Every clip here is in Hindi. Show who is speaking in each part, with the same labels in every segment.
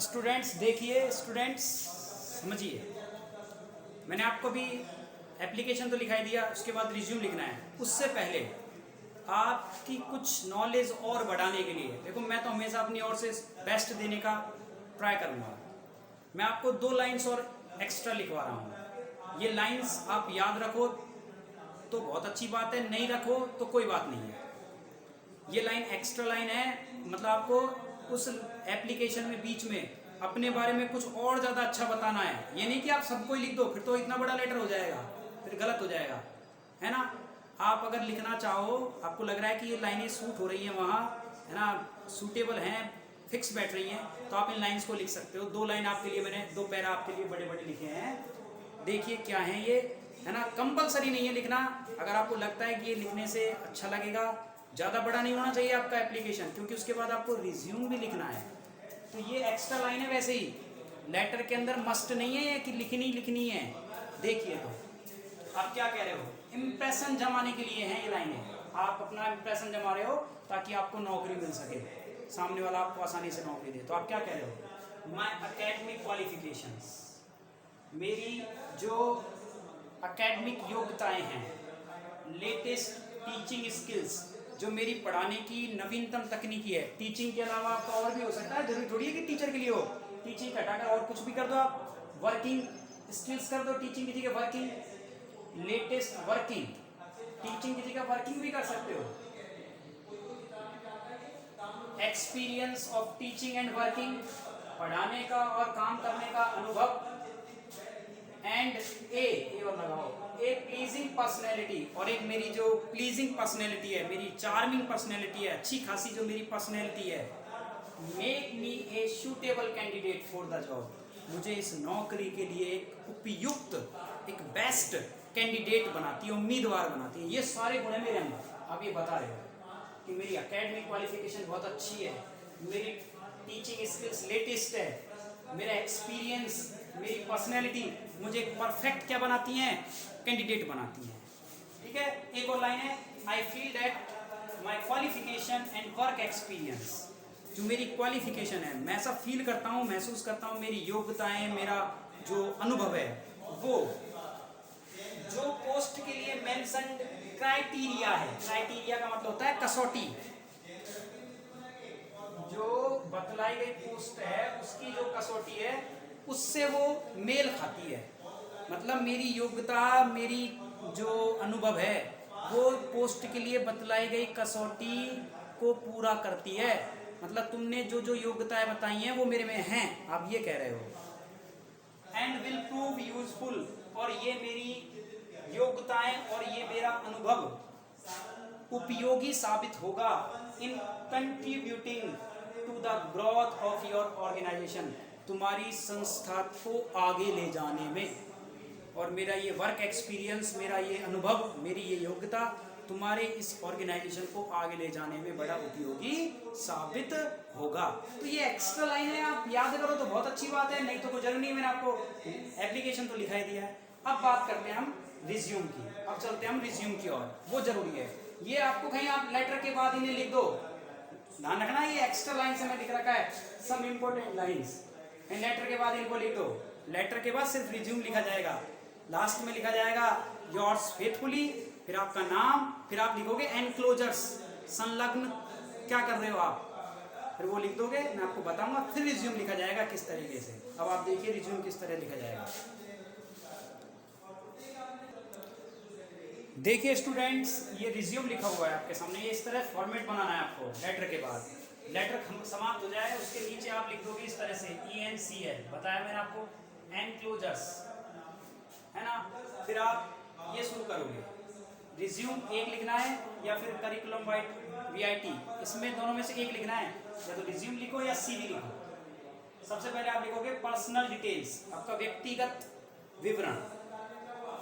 Speaker 1: स्टूडेंट्स देखिए, स्टूडेंट्स समझिए, मैंने आपको भी एप्लीकेशन तो लिखाई दिया, उसके बाद रिज्यूम लिखना है। उससे पहले आपकी कुछ नॉलेज और बढ़ाने के लिए, देखो मैं तो हमेशा अपनी ओर से बेस्ट देने का ट्राई करूँगा। मैं आपको 2 लाइन्स और एक्स्ट्रा लिखवा रहा हूँ। ये लाइन्स आप याद रखो तो बहुत अच्छी बात है, नहीं रखो तो कोई बात नहीं है। ये लाइन एक्स्ट्रा लाइन है, मतलब आपको उस एप्लीकेशन में बीच में अपने बारे में कुछ और ज़्यादा अच्छा बताना है। ये नहीं कि आप सबको ही लिख दो, फिर तो इतना बड़ा लेटर हो जाएगा, फिर गलत हो जाएगा, है ना। आप अगर लिखना चाहो, आपको लग रहा है कि ये लाइनें सूट हो रही हैं वहाँ, है ना, सूटेबल हैं, फिक्स बैठ रही हैं, तो आप इन लाइन्स को लिख सकते हो। 2 लाइन आपके लिए मैंने 2 पैरा आपके लिए बड़े बड़े लिखे हैं। देखिए क्या है ये, है ना। कंपलसरी नहीं है लिखना, अगर आपको लगता है कि ये लिखने से अच्छा लगेगा। ज़्यादा बड़ा नहीं होना चाहिए आपका एप्लीकेशन, क्योंकि उसके बाद आपको रिज्यूम भी लिखना है। तो ये एक्स्ट्रा लाइन है, वैसे ही लेटर के अंदर मस्ट नहीं है कि लिखनी है। देखिए तो आप क्या कह रहे हो, इम्प्रेशन जमाने के लिए हैं ये लाइनें। आप अपना इम्प्रेशन जमा रहे हो ताकि आपको नौकरी मिल सके, सामने वाला आपको आसानी से नौकरी दे। तो आप क्या कह रहे हो, माई अकेडमिक क्वालिफिकेशंस, मेरी जो अकेडमिक योग्यताएं हैं, लेटेस्ट टीचिंग स्किल्स, जो मेरी पढ़ाने की नवीनतम तकनीकी है। टीचिंग के अलावा आपका और भी हो सकता है, जरूरी थोड़ी है कि टीचर के लिए हो। टीचिंग हटाकर और कुछ भी कर दो आप, वर्किंग स्किल्स कर दो, टीचिंग की जगह वर्किंग, लेटेस्ट वर्किंग, टीचिंग की जगह वर्किंग भी कर सकते हो। Experience of teaching and working, पढ़ाने का और काम करने का अनुभव। एंड ए और लगाओ, ए प्लीजिंग पर्सनैलिटी, और एक मेरी जो प्लीजिंग पर्सनैलिटी है, मेरी चार्मिंग पर्सनैलिटी है, अच्छी खासी जो मेरी पर्सनैलिटी है। Make me a suitable candidate for the job, मुझे इस नौकरी के लिए एक उपयुक्त, एक बेस्ट कैंडिडेट बनाती है, उम्मीदवार बनाती है। ये सारे गुण है मेरे अंदर। आप ये बता रहे हो कि मेरी एकेडमिक क्वालिफिकेशन बहुत अच्छी है, मेरी टीचिंग स्किल्स लेटेस्ट है, मेरा एक्सपीरियंस, मेरी पर्सनैलिटी मुझे परफेक्ट क्या बनाती हैं, कैंडिडेट बनाती हैं। ठीक है, एक और लाइन है, I feel that my qualification and work experience, जो मेरी क्वालिफिकेशन है, मैं ऐसा फील करता हूँ, महसूस करता हूँ, मेरी योग्यताएं, मेरा जो अनुभव है, वो जो पोस्ट के लिए मेंशन्ड क्राइटेरिया है, क्राइटेरिया का मतलब होता है कसौटी, जो बतलाई गई पोस्ट है उसकी जो कसौटी है उससे वो मेल खाती है। मतलब मेरी योग्यता, मेरी जो अनुभव है, वो पोस्ट के लिए बतलाई गई कसौटी को पूरा करती है। मतलब तुमने जो जो योग्यताएं बताई हैं वो मेरे में हैं, आप ये कह रहे हो। एंड विल प्रूव यूजफुल, और ये मेरी योग्यताएं और ये मेरा अनुभव उपयोगी साबित होगा in contributing to the growth of your organisation, तुम्हारी संस्था को आगे ले जाने में। और मेरा ये वर्क एक्सपीरियंस, मेरा ये अनुभव, मेरी ये योग्यता तुम्हारे इस ऑर्गेनाइजेशन को आगे ले जाने में बड़ा उपयोगी साबित होगा। तो ये एक्स्ट्रा लाइन है, आप याद करो तो बहुत अच्छी बात है, नहीं तो कोई जरूरी नहीं, मैंने आपको एप्लीकेशन तो लिखा ही दिया है। अब बात करते हैं हम रिज्यूम की, अब चलते हैं हम रिज्यूम की ओर, वो जरूरी है। ये आपको कहीं आप लेटर के बाद इन्हें लिख दो, ध्यान रखना, ये एक्स्ट्रा लाइन से मैं लिख रखा है, सम इंपॉर्टेंट लाइंस, लेटर के बाद इनको लिख दो। लेटर के बाद सिर्फ रिज्यूम लिखा जाएगा, लास्ट में लिखा जाएगा योर्स फेथफुली, फिर आपका नाम, फिर आप लिखोगे एनक्लोजर्स, संलग्न क्या कर रहे हो आप, फिर वो लिख दोगे, मैं आपको बताऊंगा, फिर रिज्यूम लिखा जाएगा किस तरीके से। अब आप देखिए रिज्यूम किस तरह लिखा जाएगा। देखिए स्टूडेंट्स, ये रिज्यूम लिखा हुआ है आपके सामने, ये इस तरह फॉर्मेट बनाना है आपको। लेटर के बाद लेटर समाप्त हो जाए, उसके नीचे आप लिख दोगे इस तरह से ENCL, बताया मैंने आपको, एनक्लोजर्स, है ना। फिर आप ये शुरू करोगे, रिज्यूम एक लिखना है या फिर करिकुलम VIT, इसमें दोनों में से एक लिखना है, या तो रिज्यूम लिखो या CV लिखो। सबसे पहले आप लिखोगे पर्सनल डिटेल्स, आपका व्यक्तिगत विवरण।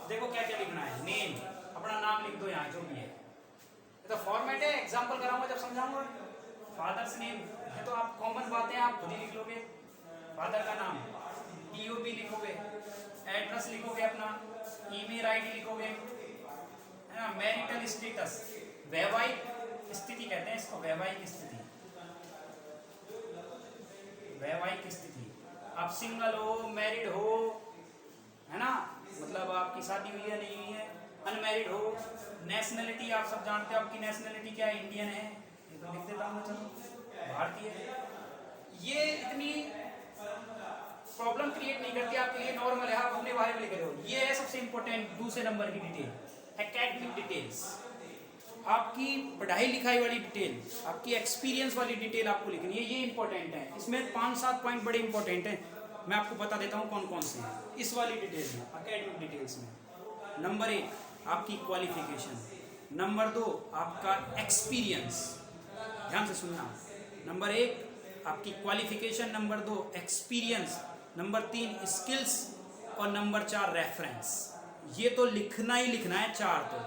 Speaker 1: देखो क्या क्या लिखना है, नेम, अपना नाम लिख दो यहाँ जो भी है, तो फॉर्मेट है, एग्जाम्पल कराऊंगा जब समझाऊंगा। फादर्स नेम है तो आप कॉमन बातें आप खुद ही लिख लोगे, फादर का नाम, DOB लिखोगे, एड्रेस लिखोगे, अपना ईमेल ID लिखोगे, है ना। मैरिटल स्टेटस, वैवाहिक स्थिति कहते हैं इसको, वैवाहिक स्थिति, वैवाहिक स्थिति, आप सिंगल हो, मैरिड हो, है ना, मतलब आपकी शादी हुई है नहीं हुई है, अनमैरिड हो, नेशनलिटी आप सब जानते हो, आपकी नेशनलिटी क्या है, इंडियन है, ये तो लिख देता हूँ मैं, चलो भारतीय। ये इतनी प्रॉब्लम क्रिएट नहीं करती आपके लिए, नॉर्मल है, आप अपने बारे में लिख रहे हो। ये है सबसे इंपॉर्टेंट दूसरे नंबर की डिटेल, एकेडमिक डिटेल्स, आपकी पढ़ाई लिखाई वाली डिटेल, आपकी एक्सपीरियंस वाली डिटेल आपको लिखनी है, ये इंपॉर्टेंट है। इसमें 5-7 पॉइंट बड़े इंपॉर्टेंट हैं, मैं आपको बता देता हूँ कौन कौन से हैं इस वाली डिटेल में, एकेडमिक डिटेल्स में। नंबर 1 आपकी क्वालिफिकेशन, नंबर 2 आपका एक्सपीरियंस, ध्यान से सुनना, नंबर 1 आपकी qualification, number 2 experience, number 3 skills और नंबर 4 रेफरेंस। ये तो लिखना ही लिखना है 4 तो,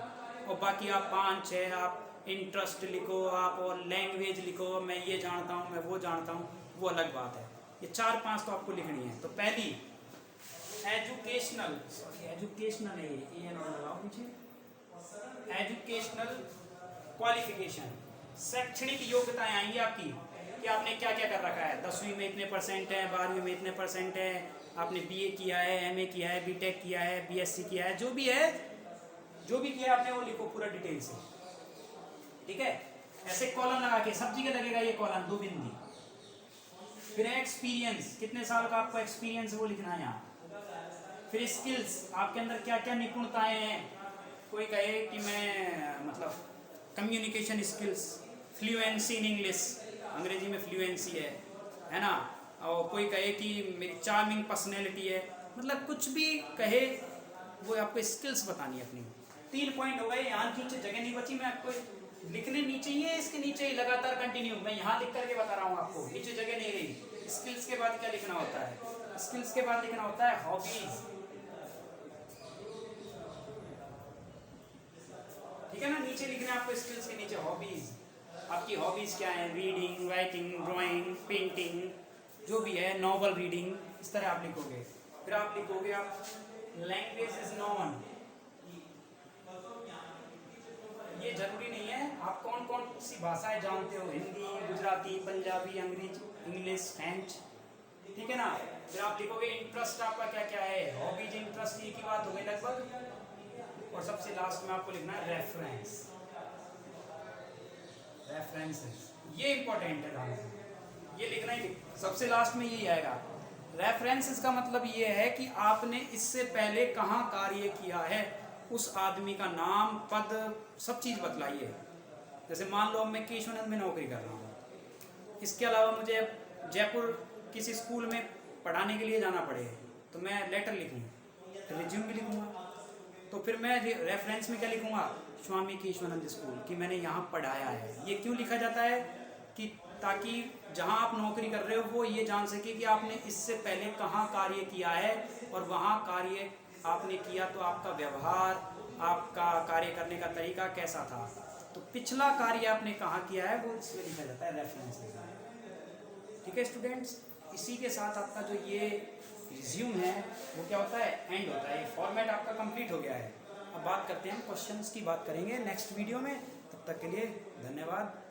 Speaker 1: और बाकी आप 5-6 आप इंटरेस्ट लिखो, आप और लैंग्वेज लिखो, मैं ये जानता हूँ, मैं वो जानता हूँ, वो अलग बात है। ये 4-5 तो आपको लिखनी है। तो पहली एजुकेशनल, एजुकेशनल है ये नाम लगाओ पीछे, एजुकेशनल क्वालिफिकेशन, शैक्षणिक योग्यताएं आएंगी आपकी कि आपने क्या क्या कर रखा है, 10वीं में इतने परसेंट है, 12वीं में इतने परसेंट है, आपने बीए किया है, एमए किया है, बीटेक किया है, बीएससी किया है, जो भी है, जो भी किया आपने वो लिखो पूरा डिटेल से, ठीक है। ऐसे कॉलम लगा के सब जगह लगेगा ये कॉलम, 2 बिंदी। फिर एक्सपीरियंस, कितने साल का आपको एक्सपीरियंस है वो लिखना है यहाँ। फिर स्किल्स, आपके अंदर क्या क्या निपुणताएं हैं, कोई कहे कि मैं मतलब communication skills, fluency in English, अंग्रेजी में फ्लुएंसी है ना, और कोई कहे कि मेरी चार्मिंग पर्सनैलिटी है, मतलब कुछ भी कहे वो आपको स्किल्स बतानी है अपनी। 3 पॉइंट हो गए, यहाँ नीचे जगह नहीं बची, मैं आपको लिखने नीचे ही है, इसके नीचे ही लगातार कंटिन्यू, मैं यहाँ लिख करके बता रहा हूँ आपको, नीचे जगह नहीं रही। स्किल्स के बाद क्या लिखना होता है, स्किल्स के बाद लिखना होता है हॉबीज, ठीक है ना, नीचे लिखना है आपको स्किल्स के नीचे हॉबीज। आपकी हॉबीज क्या है, रीडिंग, राइटिंग, ड्राइंग, पेंटिंग, जो भी है, नॉवल रीडिंग, इस तरह आप लिखोगे। फिर आप लिखोगे आप लैंग्वेज इज नॉन, ये जरूरी नहीं है आप कौन कौन सी भाषाएं जानते हो, हिंदी, गुजराती, पंजाबी, अंग्रेजी, इंग्लिश, फ्रेंच, ठीक है ना। फिर आप लिखोगे इंटरेस्ट आपका क्या क्या है, हॉबीज, इंटरेस्ट, एक ही बात हो गई लगभग। और सबसे लास्ट में आपको लिखना है रेफरेंस, रेफरेंसेस, ये इंपॉर्टेंट है, ये लिखना ही सबसे लास्ट में यही आएगा। रेफरेंसेस का मतलब ये है कि आपने इससे पहले कहाँ कार्य किया है, उस आदमी का नाम, पद, सब चीज़ बतलाइए। जैसे मान लो मैं केशवानंद में नौकरी कर रहा हूँ, इसके अलावा मुझे जयपुर किसी स्कूल में पढ़ाने के लिए जाना पड़े, तो मैं लेटर लिखूँ, रिज्यूम भी लिखूँगा, तो फिर मैं रेफरेंस में क्या लिखूँगा, स्वामी केशवानंद स्कूल, कि मैंने यहाँ पढ़ाया है। ये क्यों लिखा जाता है कि ताकि जहाँ आप नौकरी कर रहे हो वो ये जान सके कि आपने इससे पहले कहाँ कार्य किया है, और वहाँ कार्य आपने किया तो आपका व्यवहार, आपका कार्य करने का तरीका कैसा था, तो पिछला कार्य आपने कहाँ किया है वो इसमें लिखा जाता है रेफरेंस। ठीक है स्टूडेंट्स, इसी के साथ आपका जो ये रिज्यूम है वो क्या होता है, एंड होता है। ये फॉर्मेट आपका कंप्लीट हो गया है। अब बात करते हैं, हम क्वेश्चंस की बात करेंगे नेक्स्ट वीडियो में। तब तक के लिए धन्यवाद।